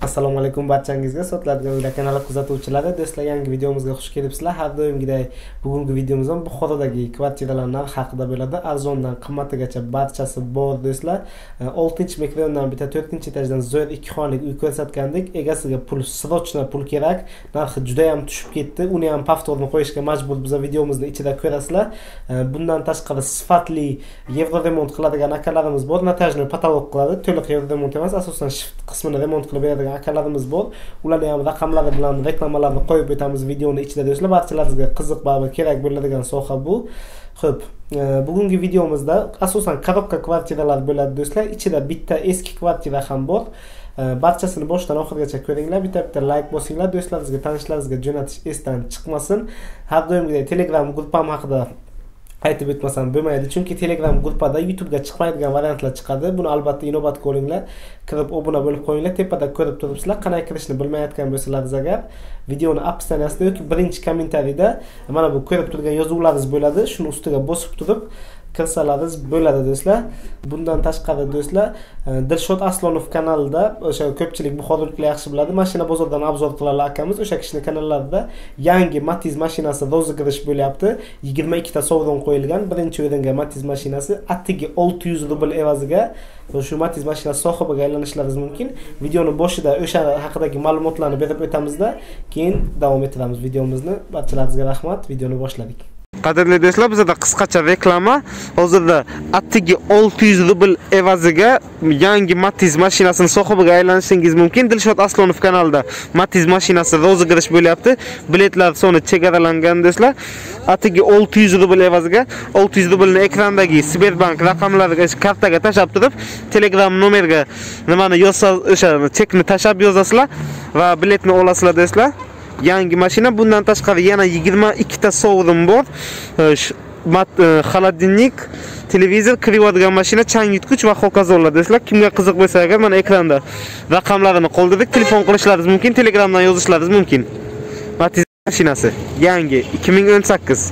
Assalomu alaykum barchangizga, sotiladigan uylar kanali kuzatuvchilari, do'stlar, yangi videomizga xush kelibsizlar. Har doimgidek bugungi videomiz ham Buxorodagi kvartiralar narxi haqida bo'ladi. Arzondan qimmatgacha barchasi bor do'stlar. 6-mikrorayondan bitta 4-etajdan zo'r 2 xonalik uy ko'rsatgandik. Egasiga pul, srochna pul kerak. Narxi juda ham tushib ketdi. Uni ham paftorni qo'yishga majbur. Biz videomizni ichida ko'rasizlar. Bundan tashqari sifatli yevro remont qiladigan akalarimiz bor. Natajni patolog qiladi. To'liq yevro remont emas, asosan shift qismini remont qilib beradigan akalarimiz bor. Ularni ham raqamlari bilan reklamalarni qo'yib o'tamiz videoni ichida do'stlar. Barchalaringizga qiziq va kerak bo'ladigan soha bu. Xo'p, bugungi videomizda asosan korobka kvartiralar bo'ladi do'stlar. Ichida bitta eski kvartira ham bor. Barchasini boshdan oxirigacha ko'ringlar. Bitta like bosinglar, do'stlaringizga, tanishlaringizga jo'natish esdan chiqmasin. Har doimgidek Telegram guruhim haqida aytib o'tmasam bo'lmaydi, chunki Telegram guruhida YouTube'ga chiqmaydigan variantlar chiqadi. Buni albatta inobatga olinglar. Kirib obuna bo'lib qo'yinglar. Tepada ko'rib turibsizlar. Qanday kirishni bilmayotgan bo'lsangiz agar videoni apstaniyasida yoki birinchi kommentariyda mana bu ko'rib turgan yozuvlaringiz bo'ladi. Shuni ustiga bosib turib kirsalaringiz bo'ladi do'stlar. Bundan tashqari do'stlar, Dilshod Aslonov kanalida o'sha ko'pchilik buxoroliklar yaxshi biladi. Mashina bozordan obzor qiladilar akamiz. O'sha kishining kanallarida yangi Matiz mashinasi rozigirish bo'lyapti. 22 ta sovrin qo'yilgan. Birinchi o'ringa Matiz mashinasi atigi 600 rubl evaziga shu Matiz mashinasi sohibiga aylanishlaringiz mumkin. Videoning boshida o'sha haqidagi ma'lumotlarni berib o'tamizda, keyin davom ettiramiz videomizni. Barchalaringizga rahmat. Videoni boshladik. Qadrli do'stlar, bizda qisqacha reklama. Hozirda atigi 600 rubl evaziga yangi Matiz mashinasini sohibiga aylanishingiz mumkin. Dilshod Aslonov kanalida Matiz mashinasi rozigirish bo'lyapti. Biletlar soni chegaralangan do'stlar. Atigi 600 rubl evaziga 600 rublni ekrandagi Sberbank raqamlariga kartaga tashab turib, Telegram nomerga nimani yozsa, o'sha chekni tashab yozasizlar va biletni olasizlar do'stlar. Yangi mashina. Bundan tashqari yana 22 ta sovrin bor. Xolodilnik, televizor, kiradigan mashina, chang yutgich va hokazolar do'stlar. Kimga qiziq bo'lsa agar mana ekranda raqamlarini qoldirdik, telefon qilishlaringiz mumkin, Telegramdan yozishlaringiz mumkin. Matiz mashinasi yangi 2018.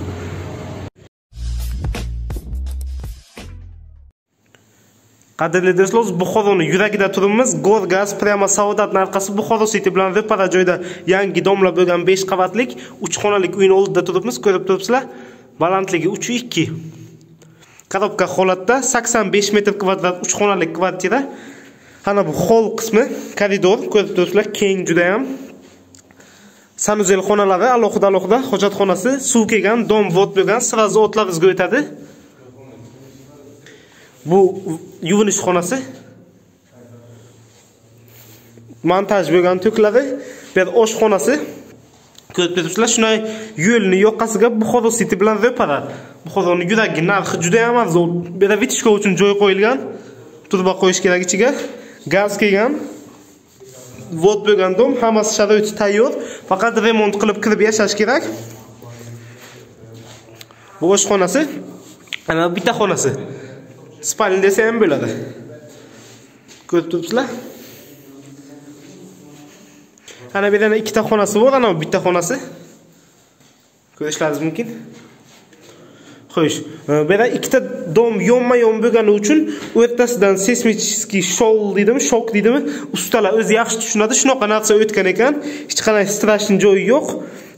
Qadrli do'stlar, Buxoroning yuragida turibmiz. Gorgaz Prima Saodat narqasi Buxoro City bilan ro'para joyda yangi domla bo'lgan 5 qavatlik 3 xonalik uyning oldida turibmiz. Ko'rib turibsizlar. Balandligi 3.2. Korobka holatda 85 metr kvadrat 3 xonalik kvartira. Mana bu hol qismi, koridor ko'rib turibsizlar, keng juda ham. Sanuzel xonalari alohida hojatxonasi, suv kelgan, dom vod bo'lgan, sirazi o'tlaringizga o'tadi. Bu yuvinish xonasi. Montaj bo'lgan to'klari, bir oshxonasi. Ko'rib turibsizlar, shunday yo'lni yoqasiga Buxoro City bilan ro'para. Buxoroning yuragi, narxi juda ham arzon. Bu yerda vitishka uchun joy qo'yilgan. Turba qo'yish kerak ichiga. Gaz kelgan. Vod bo'lgan dom, hammasi sharoiti tayyor. Faqat remont qilib kirib yashash kerak. Bu oshxonasi. Ana bitta xonasi. Spalni desa ham bo'ladi. Ko'rib turibsizlar? Ana bu yerda ikkita xonasi bor, ana bitta xonasi. Ko'rishlaringiz mumkin. Xo'sh, bu yerda ikkita dom yonma-yon bo'lgani uchun o'rtasidan seysmический shok deydimi? Ustalar o'zi yaxshi tushunadi. Shunaqa narsa o'tgan ekan, hech qanday strashni joyi yo'q.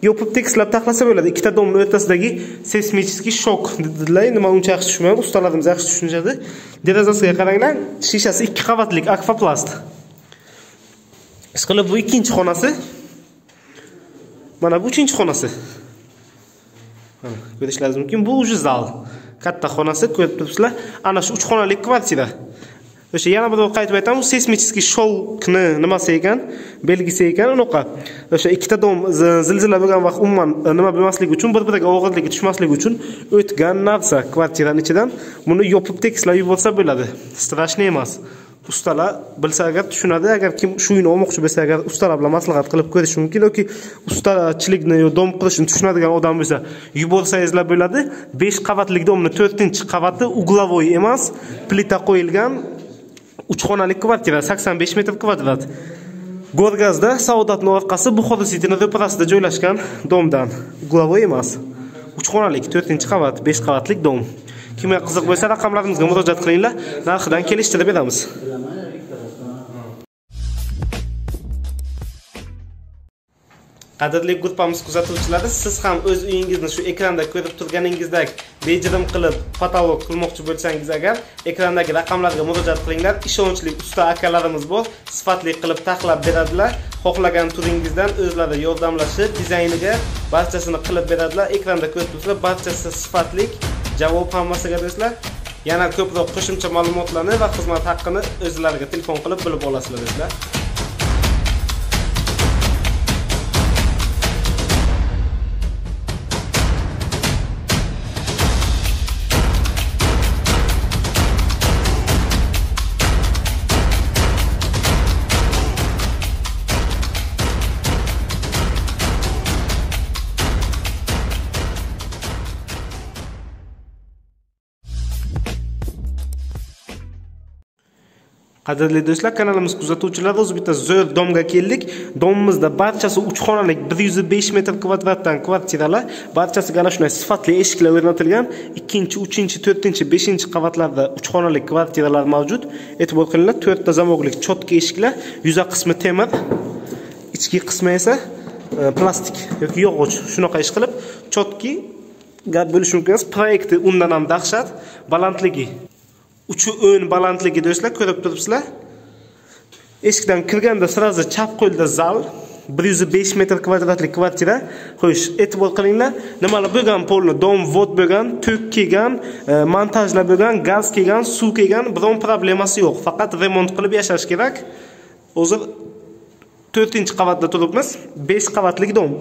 Yopib tekislab taqlasa bo'ladi. Ikkita domning o'rtasidagi seysmический shok dedilar. Nima uncha yaxshi tushunmayman, ustalarimiz yaxshi tushunadi. Derazasiga qaranglar, shishasi 2 qavatlik akvaplast. Ishqilib bu ikkinchi xonasi. Mana bu uchinchi xonasi. Mana ko'rishlaringiz mumkin. Bu uji zal. Katta xonasi ko'rib turibsizlar. Ana shu 3 xonalik kvartira. O'sha yana bir qaytib aytaman, seysmический shokni nimasi ekan, belgisi ekan, unaqa. O'sha ikkita dom zilzila bo'lgan vaqt umuman nima bo'lmasligi uchun, bir-biriga og'irligi tushmasligi uchun o'tgan narsa kvartiraning ichidan buni yopib tekislab yuborsa bo'ladi. Strashni emas. Ustalar bilsa agar tushunadi. Agar kim shu uyni olmoqchi bo'lsa, agar ustalar bilan maslahat qilib ko'rish mumkin yoki ustachilikni yo dom qurishni tushunadigan odam bo'lsa, yuborsangizlar bo'ladi. 5 qavatlik domni 4-qavati uglovoy emas, plita qo'yilgan 3 xonalik kvartira, 85 metr kvadrat. Gorgazda Saodatning orqasi Buxoro Cityning ro'parasida joylashgan domdan. Uglovoy emas. 3 xonalik, 4-qavat, 5 qavatlik dom. Kimga qiziq bo'lsa, raqamlarimizga murojaat qilinglar. Narxidan kelishtirib beramiz. Qadrli gruppamiz kuzatuvchilari, siz ham o'z uyingizni shu ekranda ko'rib turganingizdek bejirim qilib fotolog qilmoqchi bo'lsangiz agar, ekrandagi raqamlarga murojaat qilinglar. Ishonchli usta akalarimiz bor, sifatli qilib taxlab beradilar. Xohlagan turingizdan o'zlari yordamlashib, dizayniga barchasini qilib beradilar. Ekranda ko'rib turibsizlar, barchasi sifatli. Javob hammasiga do'stlar. Yana ko'proq qo'shimcha ma'lumotlarni va xizmat haqqini o'zlariga telefon qilib bilib olasizlar do'stlar. Qadrli do'stlar, kanalimiz kuzatuvchilari, o'z bitta zo'r domga keldik. Domimizda barchasi 3 xonalik 105 metr kvadratdan kvartiralar, barchasiga ana shunday sifatli eshiklar o'rnatilgan. 2-chi, 3-chi, 4-chi, 5-chi qavatlarda 3 xonalik kvartiralar mavjud. E'tibor qilinglar, 4 ta zamog'lik cho'tka eshiklar, yuza qismi temir, ichki qismi esa plastik yoki yog'och. Shunaqa ish qilib, cho'tki gap bo'lish mumkin. Proyekti undan ham dahshat, balandligi 3 balandligi do'stlar, ko'rib turibsizlar. Eshikdan kirganda sirazi chap qo'lda zal, 105 metr kvadratlik kvartira. Xo'sh, e'tibor qilinglar, nimalar bo'lgan polni dom vod bo'lgan, tok kelgan, montajlar bo'lgan, gaz kelgan, suv kelgan, biron problemasi yo'q. Faqat remont qilib yashash kerak. Hozir 4-qavatda turibmiz. 5 qavatlik dom.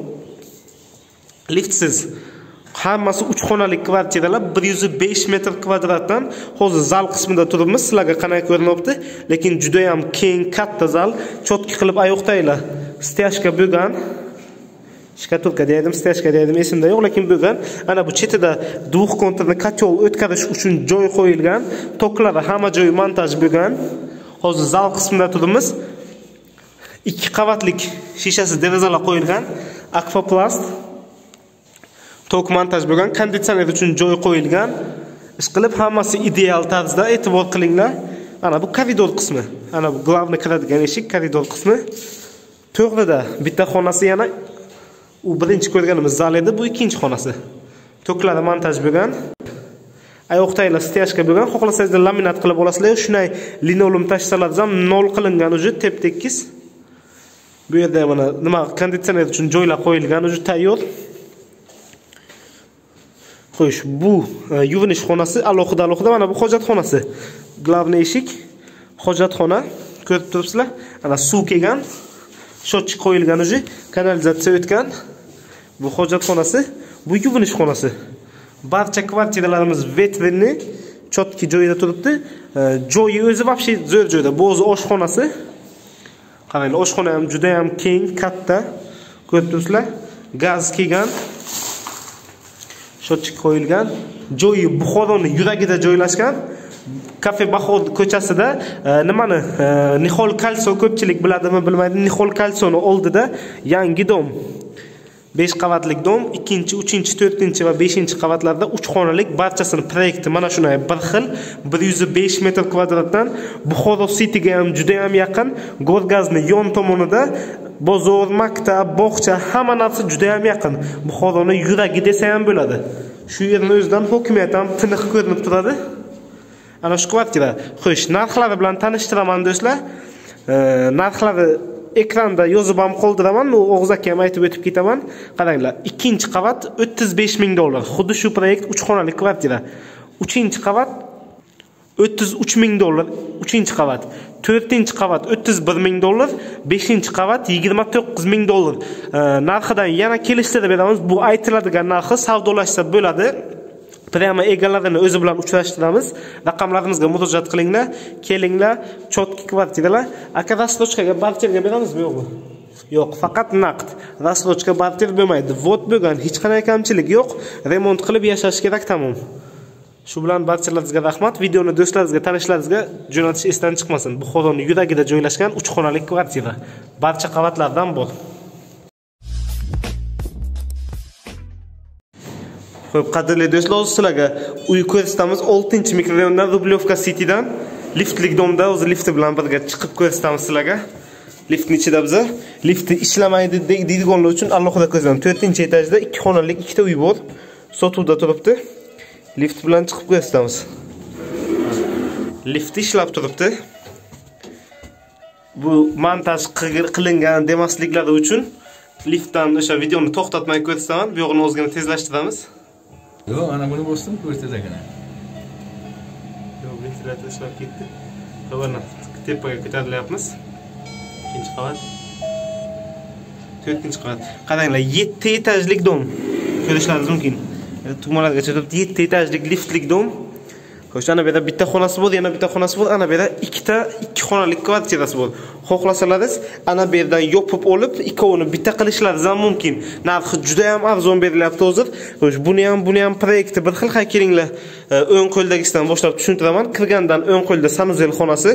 Liftsiz. Hammasi 3 xonalik kvartiralar, 105 metr kvadratdan. Hozir zal qismida turibmiz. Sizlarga qanday ko'rinyapti? Lekin juda ham keng, katta zal. Cho'tki qilib ayoqdaylar. Steyashka bo'lgan. Shkatulka deydim, steyashka deydim, esimda yo'q, lekin bo'lgan. Ana bu chetida duxkontrni katyol o'tkazish uchun joy qo'yilgan. Toklari hamma joyi montaj bo'lgan. Hozir zal qismida turibmiz. 2 qavatlik shishasi derazalar qo'yilgan. Akvaplast tok montaj bo'lgan, konditsioner uchun joy qo'yilgan. Ishqilib hammasi ideal tarzda. E'tibor qilinglar. Ana bu koridor qismi. Ana bu glavni kiradigan eshik, koridor qismi. To'g'rida bitta xonasi yana u birinchi ko'rganimiz zal edi, bu ikkinchi xonasi. Toklari montaj bo'lgan. Oyoqtaylar steyashka bo'lgan. Xohlasangiz laminat qilib olasizlar. Shunday linoleum tashsalar ham nol qilingan uje tep-tekis. Bu yerda mana nima konditsioner uchun joylar qo'yilgan uje tayyor. Xo'sh, bu yuvinish xonasi, alohida mana bu hojatxonasi. Glavni eshik, hojatxona, ko'rib turibsizlar. Ana suv kelgan, shotchik qo'yilgan uje, kanalizatsiya o'tgan. Bu hojatxonasi, bu yuvinish xonasi. Barcha kvartiralarimiz vetrinni chotki joyida turibdi. Joyi o'zi vobshe zo'r joyda. Bu o'zi oshxonasi. Qaranglar, oshxona ham juda ham keng, katta. Ko'rib turibsizlar. Gaz kelgan. Shotchik qo'yilgan. Joyi Buxoroning yuragida joylashgan. Kafe Bahod ko'chasida nimani Nixol Kalso ko'pchilik biladimi bilmaydi. Nixol Kalsoni oldida yangi dom. 5 qavatlik dom, 2-chi, 3-chi, 4-chi va 5-chi qavatlarda 3 xonalik, barchasini proyekti mana shunday bir xil, 105 metr kvadratdan. Buxoro Cityga ham juda ham yaqin. Gorgazni yon tomonida bozor, maktab, bog'cha, hamma narsa juda ham yaqin. Buxoroning yuragi desa ham bo'ladi. Shu yerning o'zidan hokimiyat ham tiniq ko'rinib turadi. Ana shu kvartira. Xo'sh, narxlari bilan tanishtiraman do'stlar. Narxlari ekranda yozib ham qoldiraman, O'g'iz aka ham aytib o'tib ketaman. Qaranglar, 2-qavat $30,000. Xuddi shu proyekt 3 xonalik kvartira. 3-qavat $33,000, 3-qavat. 4-qavat $31,000, 5-qavat $29,000. Narxidan yana kelishtirib beramiz. Bu aytiladigan narxi, savdolashsa bo'ladi. Prямо egalarini o'zi bilan uchrashtiramiz. Raqamlarimizga murojaat qilinglar, kelinglar, chotki kvartiralar. Aka rastochkaga barterga beramizmi yo'qmi? Yo'q, faqat naqd. Rastochka barter bo'lmaydi. Vod bo'lgan, hech qanday kamchilik yo'q. Remont qilib yashash kerak, tamom. Shu bilan barchalaringizga rahmat. Videoni do'stlaringizga, tanishlaringizga jo'natish esdan chiqmasin. Buxoroning yuragida joylashgan 3 xonalik kvartira. Barcha qavatlardan bor. Xo'p, qadrli do'stlar, sizlarga uy ko'rsatamiz. 6-mikrorayondan Rublyovka Citydan liftlik domda o'zi lifti bilan birga chiqib ko'rsatamiz sizlarga. liftning ichida biz lifti ishlamaydi deydiganlar uchun alohida ko'rsam 4-etajda 2 xonalik 2 ta uy bor. Sotuvda turibdi. Lift bilan chiqib ko'rsatamiz. Lift ishlab turibdi. Bu montaj qilingan demasliklari uchun liftdan o'sha videoni to'xtatmay ko'rsataman. Bu yo'g'ini o'zgina tezlashtiramiz. Yo'q, ana buni bosdim, ko'rsatadi ekan. Yo'q, ventilator ishlab ketdi. Qavarni tepaga ko'tarilyapmiz. 2-qavat. 4-qavat. Qaranglar, 7 etajlik dom. Ko'rishlaringiz mumkin. Tugmalargacha turibdi, 7 etajlik liftlik dom. Xo'sh, ana bu yerda bitta xonasi bor, yana bitta xonasi bor, ana bu yerda 2 xonalik kvartirasi bor. Xohlasangiz, ana bu yerdan yopib olib, ikkovini bitta qilishlaringiz ham mumkin. Narxi juda ham arzon berilyapti hozir. Xo'sh, buni ham proyekti bir xil. Kelinglar, o'ng qo'ldagisidan boshlab tushuntiraman. Kirgandan o'ng qo'lda sanuzel xonasi.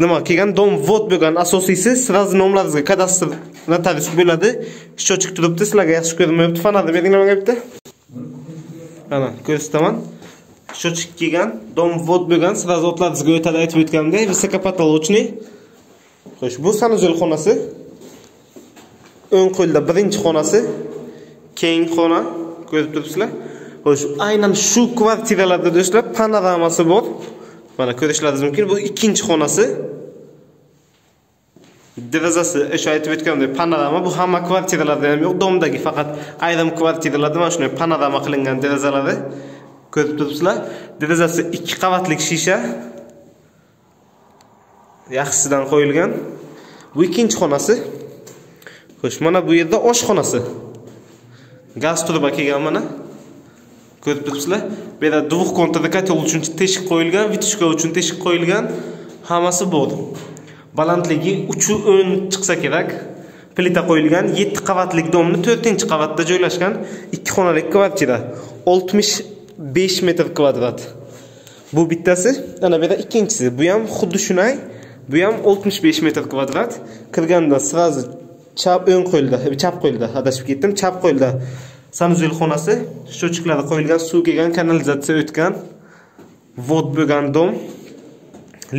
Nima kelgan dom vod bo'lgan asosiysi sirazi nomlaringizga kadastr notarius bo'ladi. Shochik turibdi, sizlarga yaxshi ko'rinmayapti. Fanarni beringlar menga bitta. Ana, ko'rsataman. Shochik kelgan, dom vod bo'lgan, sirazi otlaringizga o'tadi aytib o'tganimdek, visokopotolочный. Xo'sh, bu sanuzel xonasi. O'ng qo'lda birinchi xonasi, keng xona ko'rib turibsizlar. Xo'sh, aynan shu kvartiralarda do'stlar panoramasi bor. Mana ko'rishlaringiz mumkin. Bu ikkinchi xonasi. Derazasi, o'sha aytib o'tganimdek panorama. Bu hamma kvartiralarda ham yo'q, domdagi faqat ayrim kvartiralarda mana shunday panorama qilingan derazalari. Ko'rib turibsizlar. Derazasi 2 qavatlik shisha. Yaxshisidan qo'yilgan. Bu ikkinchi xonasi. Xo'sh, mana bu yerda oshxonasi. Gaz truba kelgan mana. Ko'rib turibsizlar. Bu yerda двухконтурный котел uchun teshik qo'yilgan, vitushka uchun teshik qo'yilgan, hammasi bor. Balandligi 3.10 chiqsa kerak. Plita qo'yilgan, 7 qavatlik domni 4-qavatda joylashgan 2 xonalik kvartira. 65 metr kvadrat. Bu bittasi, ana bu yerda ikkinchisi. Bu ham xuddi shunday. Bu ham 65 metr kvadrat. Kirganda sirazi chap o'ng qo'lda, chap qo'lda, adashib ketdim, chap qo'lda sanuzel xonasi, shochiklari qo'yilgan, suv kelgan, kanalizatsiya o'tgan, vod bo'lgan dom.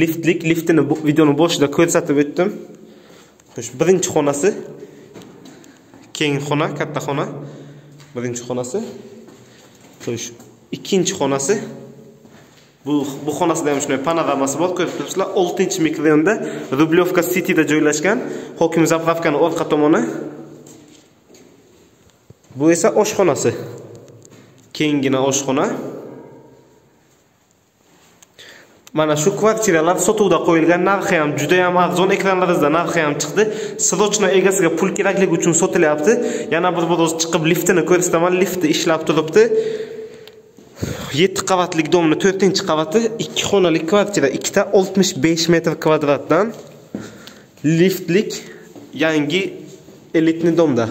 Liftlik, liftini videoni boshida ko'rsatib o'tdim. Xo'sh, birinchi xonasi, keng xona, katta xona. Birinchi xonasi. Xo'sh, ikkinchi xonasi. Bu xonasida ham shunday panoramasi bor, ko'rib turibsizlar. 6-mikrorayonda Rublyovka Cityda joylashgan. Hokim zapravkaning orqa tomoni. Bu esa oshxonasi. Kengina oshxona. Mana shu kvartiralar sotuvda qo'yilgan, narxi ham juda ham arzon, ekranlaringizda narxi ham chiqdi. Srochna egasiga pul kerakligi uchun sotilyapti. Yana bir o'z chiqib liftini ko'rsataman. Lifti ishlab turibdi. 7 qavatlik domni 4-qavati, 2 xonalik kvartira, 2 ta 65 metr kvadratdan liftlik yangi elitni domda.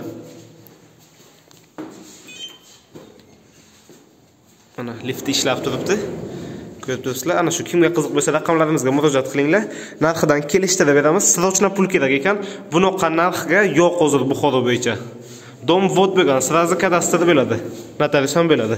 Mana lift ishlab turibdi. Ko'rib turibsizlar. Ana shu kimga qiziq bo'lsa raqamlarimizga murojaat qilinglar. Narxidan kelishda beramiz. Srochna pul kerak ekan. Bunaqa narxga yo'q hozir Buxoro bo'yicha. Dom vod bo'lgan, sirazi kadastr bo'ladi. Notarius ham bo'ladi.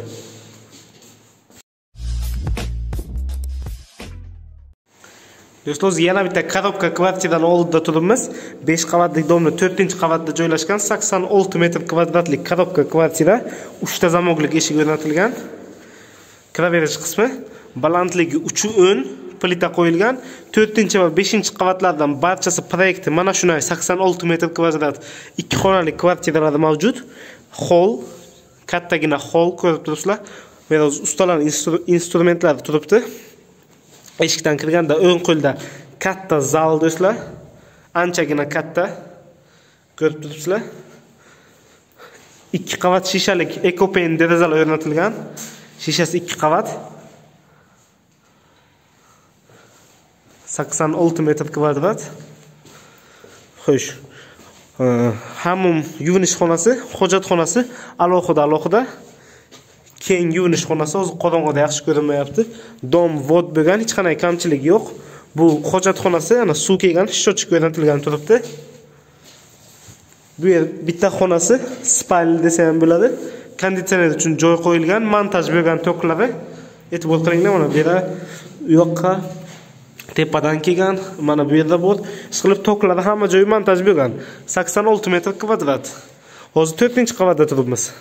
Do'stlar, yana bitta korobka kvartiraning oldida turibmiz. 5 qavatlik domni 4-qavatda joylashgan 86 metr kvadratlik korobka kvartira, 3 ta zamoglik eshik o'rnatilgan. Kiraverich qismi balandligi 3.10, plita qo'yilgan. 4-va 5-qavatlardan barchasi proyekti mana shunday 86 metr kvadrat 2 xonalik kvartiralar mavjud. Hol, kattagina hol ko'rib turibsizlar. Bu yerda ustalar instrumentlari turibdi. Eshikdan kirganda o'ng qo'lda katta zal do'stlar. Anchagina katta. Ko'rib turibsizlar. 2 qavat shishalik ekopen derazalar o'rnatilgan. Shishasi 2 qavat. 86 metr kvadrat. Xo'sh. Hammom yuvinish xonasi, hojatxonasi alohida. Keng yuvinish xonasi hozir qorong'ida yaxshi ko'rinmayapti. Dom vod bo'lgan, hech qanday kamchilik yo'q. Bu hojatxonasi, ana suv kelgan, shochik o'rnatilgan turibdi. Bu yer bitta xonasi, spal desa ham bo'ladi. Konditsioner uchun joy qo'yilgan, montaj bo'lgan toklari. E'tibor qilinglar, mana bu yerda u yoqqa tepadan kelgan, mana bu yerda bor. Ishqilib toklari hamma joyi montaj bo'lgan. 86 metr kvadrat. Hozir 4-qavatda turibmiz.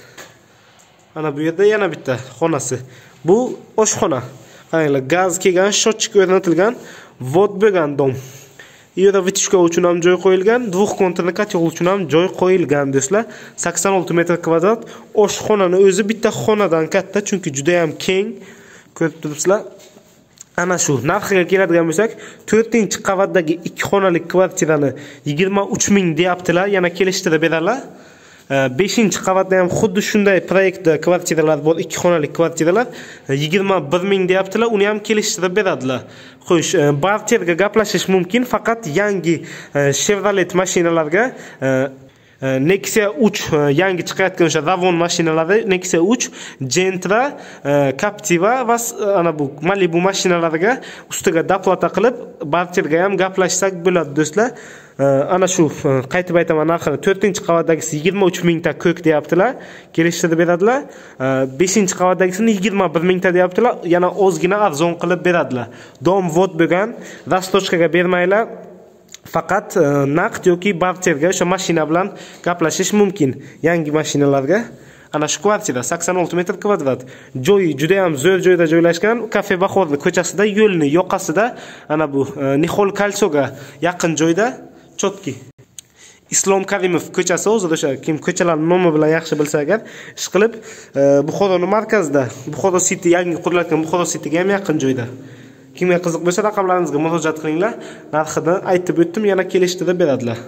Mana bu yerda yana bitta xonasi. Bu oshxona. Qaranglar, gaz kelgan, shotchik o'rnatilgan, vod bo'lgan dom. Yerda vitishka uchun ham joy qo'yilgan, dvoxkontrli kotel uchun ham joy qo'yilgan do'stlar. 86 metr kvadrat. Oshxonani o'zi bitta xonadan katta, chunki juda ham keng. Ko'rib turibsizlar. Ana shu narxiga keladigan bo'lsak, 4-qavatdagi 2 xonali kvartirani 23 ming deyaptilar, yana kelishtirib beradilar. 5-qavatda ham xuddi shunday proyektda kvartiralar bor, 2 xonali kvartiralar 21 ming deyaptilar, uni ham kelishtirib beradilar. Xo'sh, barterga gaplashish mumkin, faqat yangi Chevrolet mashinalarga Nexia 3 yangi chiqayotgan o'sha Ravon mashinalari, Nexia 3, Gentra, Captiva va ana bu Malibu mashinalariga ustiga doplata qilib barterga ham gaplashsak bo'ladi do'stlar. Ana shu qaytib aytaman, narxini 4-qavatdagisi 23 mingta ko'k deyaptilar, kelishtirib beradilar. 5-qavatdagisini 21 mingta deyaptilar, yana ozgina arzon qilib beradilar. Dom vod bo'lgan, rastochkaga bermaylar. Faqat naqd yoki barterga o'sha mashina bilan gaplashish mumkin. Yangi mashinalarga ana shu kvartira 86 metr kvadrat. Joyi juda ham zo'r joyda joylashgan, Kafe Bahorli ko'chasida, yo'lni yoqasida, ana bu Nixol Kalsoga yaqin joyda, chotki. Islom Karimov ko'chasi, o'sha kim ko'chalarning nomi bilan yaxshi bilsa agar, ishqilib Buxoroning markazida, Buxoro City, yangi qurilayotgan Buxoro Cityga ham yaqin joyda. Kimga qiziq bo'lsa, raqamlarimizga murojaat qilinglar. Narxini aytib o'tdim, yana kelishtirib beradilar.